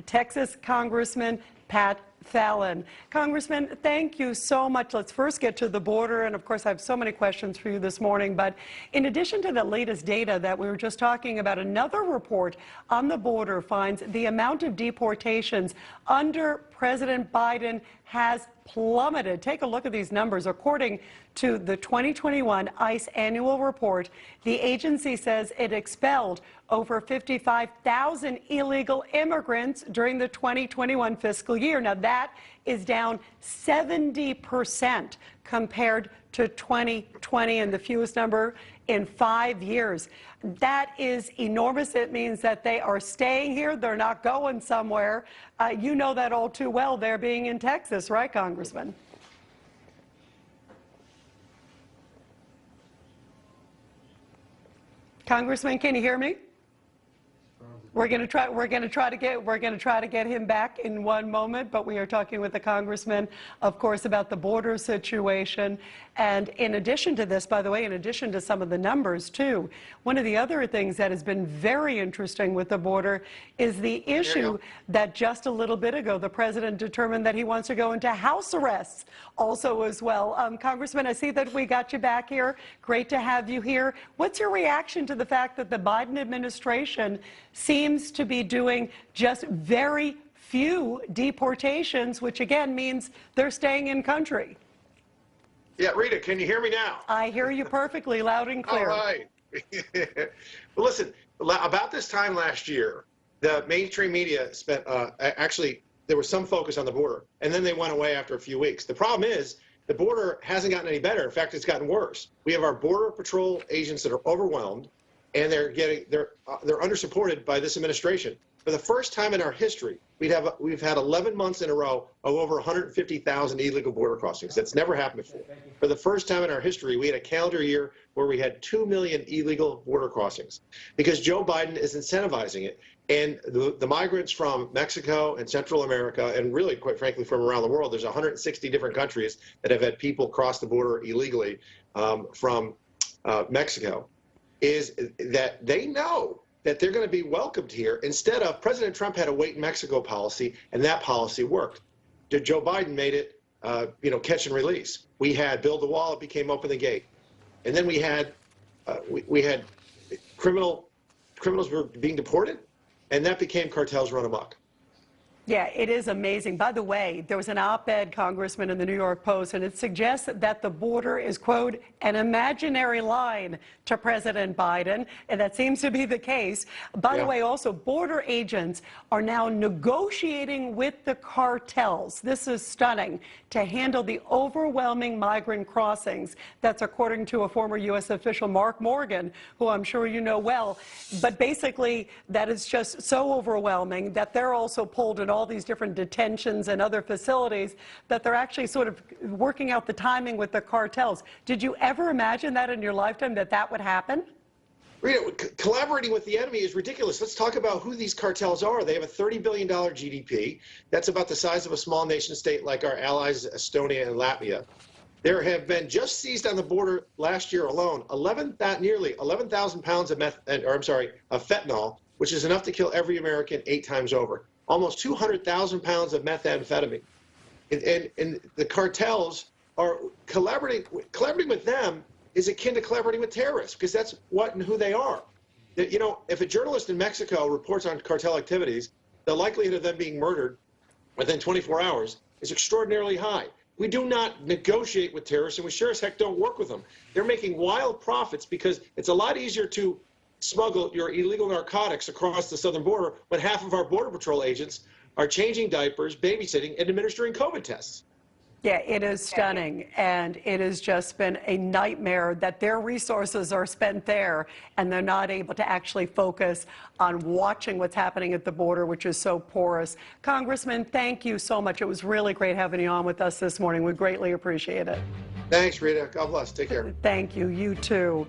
Texas Congressman Pat Fallon. Congressman, thank you so much. Let's first get to the border, and of course I have so many questions for you this morning, but in addition to the latest data that we were just talking about, another report on the border finds the amount of deportations under President Biden has plummeted. Take a look at these numbers. According to the 2021 ICE annual report, the agency says it expelled over 55,000 illegal immigrants during the 2021 fiscal year. Now, that is down 70% compared to 2020, and the fewest number in 5 years. That is enormous. It means that they are staying here. They're not going somewhere. You know that all too well, they're being in Texas, right, Congressman? Congressman, can you hear me? We're going to try to get him back in one moment, but we are talking with the congressman, of course, about the border situation. And in addition to this, by the way, in addition to some of the numbers too, one of the other things that has been very interesting with the border is the issue that just a little bit ago the president determined that he wants to go into house arrests also as well. Congressman, I see that we got you back here. Great to have you here. What's your reaction to the fact that the Biden administration seems to be doing just very few deportations, which again means they're staying in country? Yeah, Rita, can you hear me now? I hear you perfectly, loud and clear. All right. Well, listen, about this time last year, the mainstream media spent, actually, there was some focus on the border, and then they went away after a few weeks. The problem is the border hasn't gotten any better. In fact, it's gotten worse. We have our Border Patrol agents that are overwhelmed, and they're undersupported by this administration. For the first time in our history, we've had 11 months in a row of over 150,000 illegal border crossings. That's never happened before. For the first time in our history, we had a calendar year where we had 2 million illegal border crossings because Joe Biden is incentivizing it. And the migrants from Mexico and Central America, and really, quite frankly, from around the world, there's 160 different countries that have had people cross the border illegally from Mexico, is that they know that they're going to be welcomed here. Instead of, President Trump had a wait in Mexico policy, and that policy worked. Joe Biden made it, catch and release. We had build the wall, it became open the gate. And then we had criminals were being deported, and that became cartels run amok. Yeah, it is amazing. By the way, there was an op-ed, Congressman, in the New York Post, and it suggests that the border is, quote, an imaginary line to President Biden, and that seems to be the case. By the way, also, border agents are now negotiating with the cartels. This is stunning, to handle the overwhelming migrant crossings. That's according to a former U.S. official, Mark Morgan, who I'm sure you know well. But basically, that is just so overwhelming that they're also pulled in all these different detentions and other facilities that they're actually sort of working out the timing with the cartels. Did you ever imagine that in your lifetime, that that would happen? Rita, collaborating with the enemy is ridiculous. Let's talk about who these cartels are. They have a $30 billion GDP. That's about the size of a small nation state like our allies, Estonia and Latvia. There have been just seized on the border last year alone nearly 11,000 pounds of fentanyl, which is enough to kill every American 8 times over. Almost 200,000 pounds of methamphetamine. And the cartels are collaborating with them is akin to collaborating with terrorists, because that's what and who they are. You know, if a journalist in Mexico reports on cartel activities, the likelihood of them being murdered within 24 hours is extraordinarily high. We do not negotiate with terrorists, and we sure as heck don't work with them. They're making wild profits because it's a lot easier to smuggle your illegal narcotics across the southern border when half of our Border Patrol agents are changing diapers, babysitting, and administering COVID tests. Yeah, it is stunning, and it has just been a nightmare that their resources are spent there, and they're not able to actually focus on watching what's happening at the border, which is so porous. Congressman, thank you so much. It was really great having you on with us this morning. We greatly appreciate it. Thanks, Rita. God bless. Take care. Thank you. You too.